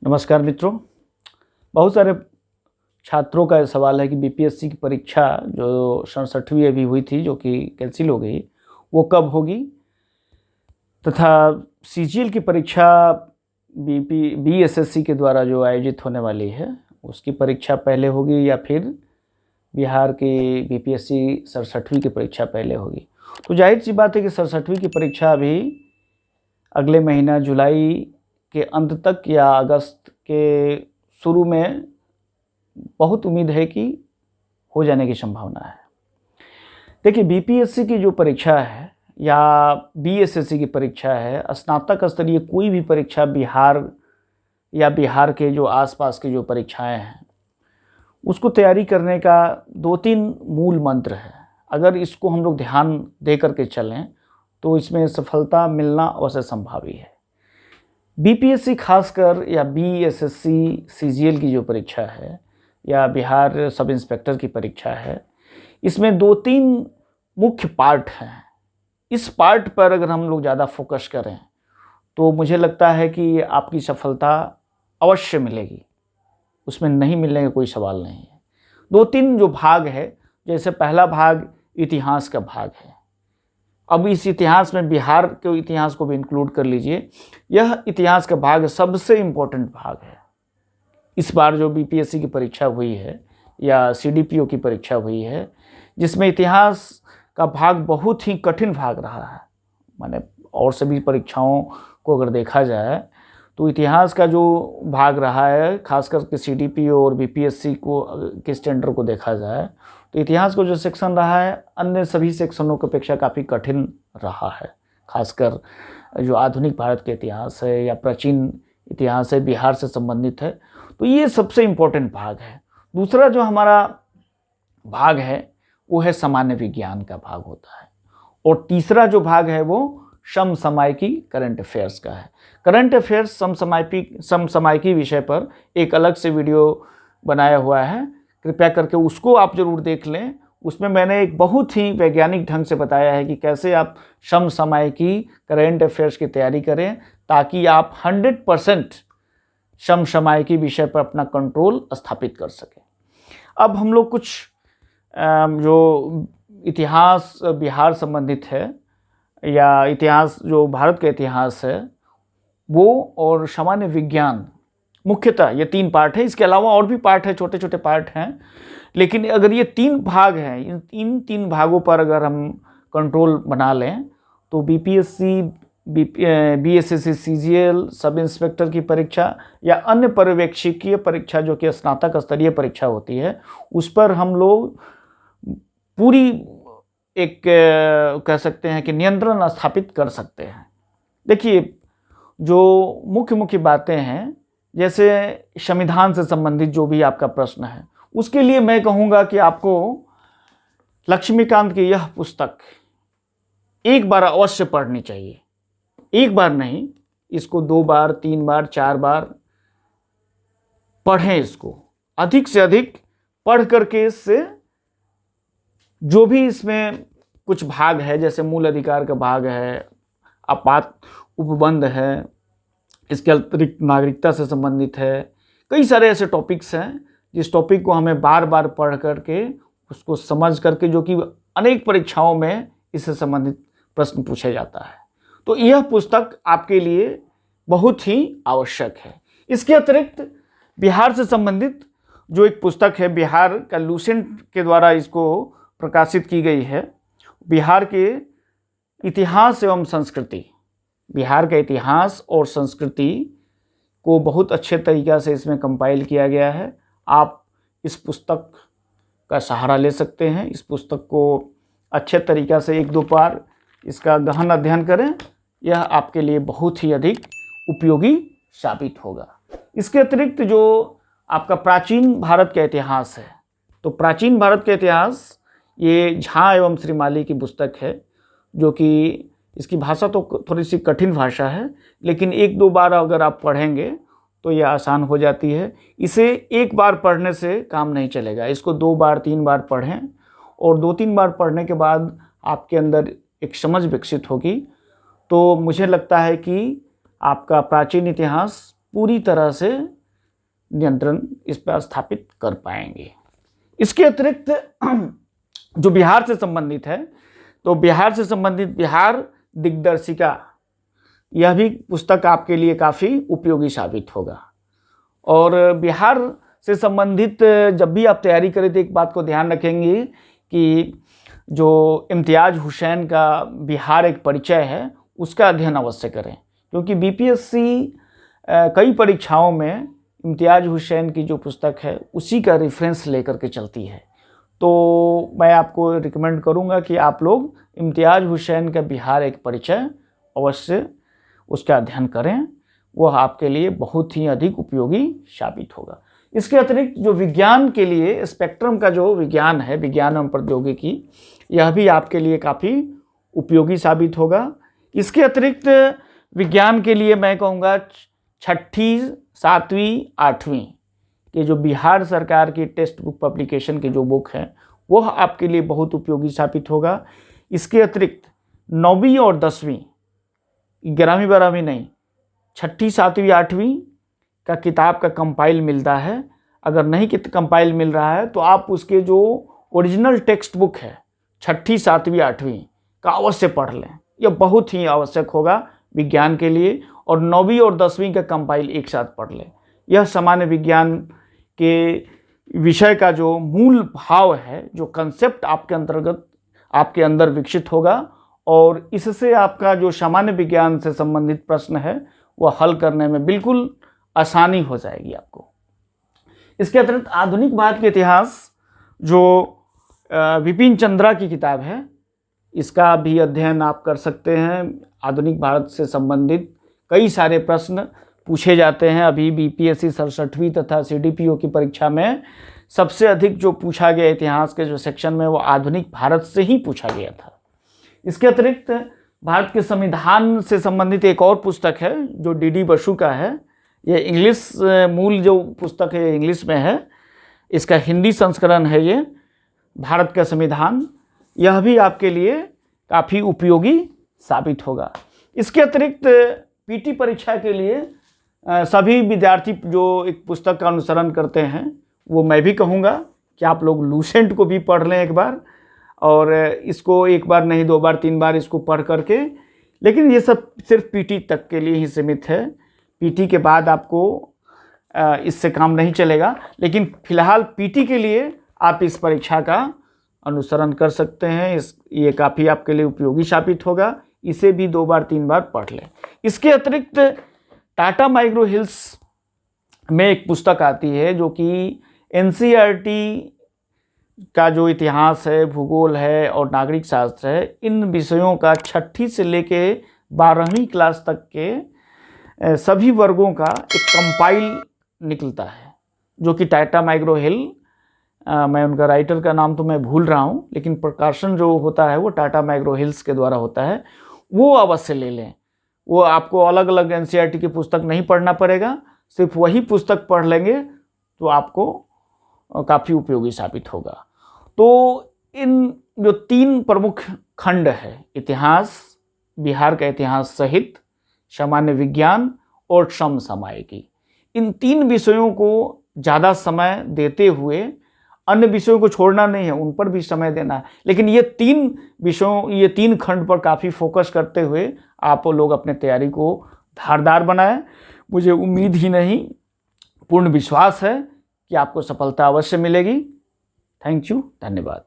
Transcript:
नमस्कार मित्रों। बहुत सारे छात्रों का सवाल है कि बीपीएससी की परीक्षा जो 67वीं अभी हुई थी जो कि कैंसिल हो गई, वो कब होगी, तथा सीजीएल की परीक्षा बीएसएससी के द्वारा जो आयोजित होने वाली है उसकी परीक्षा पहले होगी या फिर बिहार की बीपीएससी 67वीं की परीक्षा पहले होगी। तो जाहिर सी बात है कि 67वीं की परीक्षा अभी अगले महीना जुलाई के अंत तक या अगस्त के शुरू में बहुत उम्मीद है कि हो जाने की संभावना है। देखिए, बीपीएससी की जो परीक्षा है या बीएसएससी की परीक्षा है, स्नातक स्तरीय कोई भी परीक्षा बिहार या बिहार के जो आसपास की जो परीक्षाएं हैं उसको तैयारी करने का 2-3 मूल मंत्र है। अगर इसको हम लोग ध्यान दे करके चलें तो इसमें सफलता मिलना अवश्य संभावी है। बीपीएससी खासकर या बीएसएससी सीजीएल की जो परीक्षा है या बिहार सब इंस्पेक्टर की परीक्षा है, इसमें 2-3 मुख्य पार्ट हैं। इस पार्ट पर अगर हम लोग ज़्यादा फोकस करें तो मुझे लगता है कि आपकी सफलता अवश्य मिलेगी, उसमें नहीं मिलने का कोई सवाल नहीं है। 2-3 जो भाग है, जैसे पहला भाग इतिहास का भाग है। अब इस इतिहास में बिहार के इतिहास को भी इंक्लूड कर लीजिए। यह इतिहास का भाग सबसे इम्पोर्टेंट भाग है। इस बार जो बीपीएससी की परीक्षा हुई है या सीडीपीओ की परीक्षा हुई है, जिसमें इतिहास का भाग बहुत ही कठिन भाग रहा है। माने और सभी परीक्षाओं को अगर देखा जाए तो इतिहास का जो भाग रहा है, खास करके सीडीपीओ और बीपीएससी को के स्टैंडर्ड को देखा जाए तो इतिहास का जो सेक्शन रहा है अन्य सभी सेक्शनों की अपेक्षा काफ़ी कठिन रहा है। खासकर जो आधुनिक भारत के इतिहास है या प्राचीन इतिहास है, बिहार से संबंधित है, तो ये सबसे इम्पोर्टेंट भाग है। दूसरा जो हमारा भाग है वो है सामान्य विज्ञान का भाग होता है, और तीसरा जो भाग है वो समसामयिकी करंट अफेयर्स का है। करंट अफेयर्स समसामयिकी विषय पर एक अलग से वीडियो बनाया हुआ है, कृपया करके उसको आप जरूर देख लें। उसमें मैंने एक बहुत ही वैज्ञानिक ढंग से बताया है कि कैसे आप समसामयिकी करंट अफेयर्स की तैयारी करें ताकि आप 100% समसामयिकी विषय पर अपना कंट्रोल स्थापित कर सकें। अब हम लोग कुछ जो इतिहास बिहार संबंधित है या इतिहास जो भारत का इतिहास है वो, और सामान्य विज्ञान, मुख्यतः ये 3 पार्ट है। इसके अलावा और भी पार्ट है, छोटे छोटे पार्ट हैं, लेकिन अगर ये 3 भाग हैं, इन 3 भागों पर अगर हम कंट्रोल बना लें तो BPSC, BSSC CGL, sub inspector की परीक्षा या अन्य पर्यवेक्षकीय परीक्षा जो कि स्नातक स्तरीय परीक्षा होती है, उस पर हम लोग पूरी एक कह सकते हैं कि नियंत्रण स्थापित कर सकते हैं। देखिए, जो मुख्य मुख्य बातें हैं, जैसे संविधान से संबंधित जो भी आपका प्रश्न है, उसके लिए मैं कहूँगा कि आपको लक्ष्मीकांत की यह पुस्तक एक बार अवश्य पढ़नी चाहिए। एक बार नहीं, इसको 2 बार, 3 बार, 4 बार पढ़ें। इसको अधिक से अधिक पढ़ करके इससे जो भी इसमें कुछ भाग है, जैसे मूल अधिकार का भाग है, आपात उपबंध है, इसके अतिरिक्त नागरिकता से संबंधित है, कई सारे ऐसे टॉपिक्स हैं जिस टॉपिक को हमें बार बार पढ़ करके उसको समझ करके, जो कि अनेक परीक्षाओं में इससे संबंधित प्रश्न पूछा जाता है, तो यह पुस्तक आपके लिए बहुत ही आवश्यक है। इसके अतिरिक्त बिहार से संबंधित जो एक पुस्तक है, बिहार का लूसेंट के द्वारा इसको प्रकाशित की गई है, बिहार के इतिहास एवं संस्कृति, बिहार का इतिहास और संस्कृति को बहुत अच्छे तरीक़ा से इसमें कंपाइल किया गया है। आप इस पुस्तक का सहारा ले सकते हैं। इस पुस्तक को अच्छे तरीक़ा से 1-2 बार इसका गहन अध्ययन करें, यह आपके लिए बहुत ही अधिक उपयोगी साबित होगा। इसके अतिरिक्त जो आपका प्राचीन भारत का इतिहास है, तो प्राचीन भारत का इतिहास ये झा एवं श्रीमाली की पुस्तक है, जो कि इसकी भाषा तो थोड़ी सी कठिन भाषा है, लेकिन 1-2 बार अगर आप पढ़ेंगे तो यह आसान हो जाती है। इसे एक बार पढ़ने से काम नहीं चलेगा, इसको 2 बार 3 बार पढ़ें, और 2-3 बार पढ़ने के बाद आपके अंदर एक समझ विकसित होगी। तो मुझे लगता है कि आपका प्राचीन इतिहास पूरी तरह से नियंत्रण इस पर स्थापित कर पाएंगे। इसके अतिरिक्त जो बिहार से संबंधित है, तो बिहार से संबंधित बिहार दिग्दर्शिका, यह भी पुस्तक आपके लिए काफ़ी उपयोगी साबित होगा। और बिहार से संबंधित जब भी आप तैयारी करें तो एक बात को ध्यान रखेंगे कि जो इम्तियाज़ हुसैन का बिहार एक परिचय है, उसका अध्ययन अवश्य करें, क्योंकि बीपीएससी कई परीक्षाओं में इम्तियाज़ हुसैन की जो पुस्तक है उसी का रेफरेंस लेकर के चलती है। तो मैं आपको रिकमेंड करूंगा कि आप लोग इम्तियाज़ हुसैन का बिहार एक परिचय अवश्य उसका अध्ययन करें, वह आपके लिए बहुत ही अधिक उपयोगी साबित होगा। इसके अतिरिक्त जो विज्ञान के लिए स्पेक्ट्रम का जो विज्ञान है, विज्ञान एवं प्रौद्योगिकी, यह भी आपके लिए काफ़ी उपयोगी साबित होगा। इसके अतिरिक्त विज्ञान के लिए मैं कहूँगा 6ठी, 7वीं, 8वीं के जो बिहार सरकार की टेक्स्ट बुक पब्लिकेशन की जो बुक है वह आपके लिए बहुत उपयोगी साबित होगा। इसके अतिरिक्त 9वीं और 10वीं, 11वीं 12वीं नहीं, 6ठी, 7वीं, 8वीं का किताब का कंपाइल मिलता है। अगर नहीं कंपाइल मिल रहा है तो आप उसके जो ओरिजिनल टेक्स्ट बुक है 6ठी, 7वीं, 8वीं का अवश्य पढ़ लें, यह बहुत ही आवश्यक होगा विज्ञान के लिए। और 9वीं और 10वीं का कंपाइल एक साथ पढ़ लें। यह सामान्य विज्ञान के विषय का जो मूल भाव है, जो कंसेप्ट आपके अंदर विकसित होगा, और इससे आपका जो सामान्य विज्ञान से संबंधित प्रश्न है वह हल करने में बिल्कुल आसानी हो जाएगी आपको। इसके अतिरिक्त आधुनिक भारत के इतिहास जो विपिन चंद्रा की किताब है, इसका भी अध्ययन आप कर सकते हैं। आधुनिक भारत से संबंधित कई सारे प्रश्न पूछे जाते हैं। अभी बीपीएससी 67वीं तथा सीडीपीओ की परीक्षा में सबसे अधिक जो पूछा गया इतिहास के जो सेक्शन में वो आधुनिक भारत से ही पूछा गया था। इसके अतिरिक्त भारत के संविधान से संबंधित एक और पुस्तक है जो डीडी बसु का है। ये इंग्लिश मूल जो पुस्तक है इंग्लिश में है, इसका हिंदी संस्करण है ये भारत का संविधान। यह भी आपके लिए काफ़ी उपयोगी साबित होगा। इसके अतिरिक्त पीटी परीक्षा के लिए सभी विद्यार्थी जो एक पुस्तक का अनुसरण करते हैं, वो मैं भी कहूँगा कि आप लोग लूसेंट को भी पढ़ लें एक बार, और इसको एक बार नहीं 2 बार 3 बार इसको पढ़ करके, लेकिन ये सब सिर्फ पीटी तक के लिए ही सीमित है। पीटी के बाद आपको इससे काम नहीं चलेगा, लेकिन फिलहाल पीटी के लिए आप इस परीक्षा का अनुसरण कर सकते हैं। ये काफ़ी आपके लिए उपयोगी साबित होगा। इसे भी 2 बार 3 बार पढ़ लें। इसके अतिरिक्त टाटा माइग्रो हिल्स में एक पुस्तक आती है जो कि एनसीईआरटी का जो इतिहास है, भूगोल है और नागरिक शास्त्र है, इन विषयों का 6ठी से लेके 12वीं क्लास तक के सभी वर्गों का एक कंपाइल निकलता है, जो कि टाटा माइग्रो हिल, मैं उनका राइटर का नाम तो मैं भूल रहा हूँ, लेकिन प्रकाशन जो होता है वो टाटा माइग्रो हिल्स के द्वारा होता है। वो अवश्य ले लें। वो आपको अलग अलग एनसीईआरटी की पुस्तक नहीं पढ़ना पड़ेगा, सिर्फ वही पुस्तक पढ़ लेंगे तो आपको काफ़ी उपयोगी साबित होगा। तो इन जो 3 प्रमुख खंड है, इतिहास, बिहार का इतिहास सहित सामान्य विज्ञान और समसामयिकी, इन 3 विषयों को ज़्यादा समय देते हुए, अन्य विषयों को छोड़ना नहीं है, उन पर भी समय देना है, लेकिन ये 3 खंड पर काफ़ी फोकस करते हुए आप लोग अपने तैयारी को धारदार बनाएं। मुझे उम्मीद ही नहीं, पूर्ण विश्वास है कि आपको सफलता अवश्य मिलेगी। थैंक यू, धन्यवाद।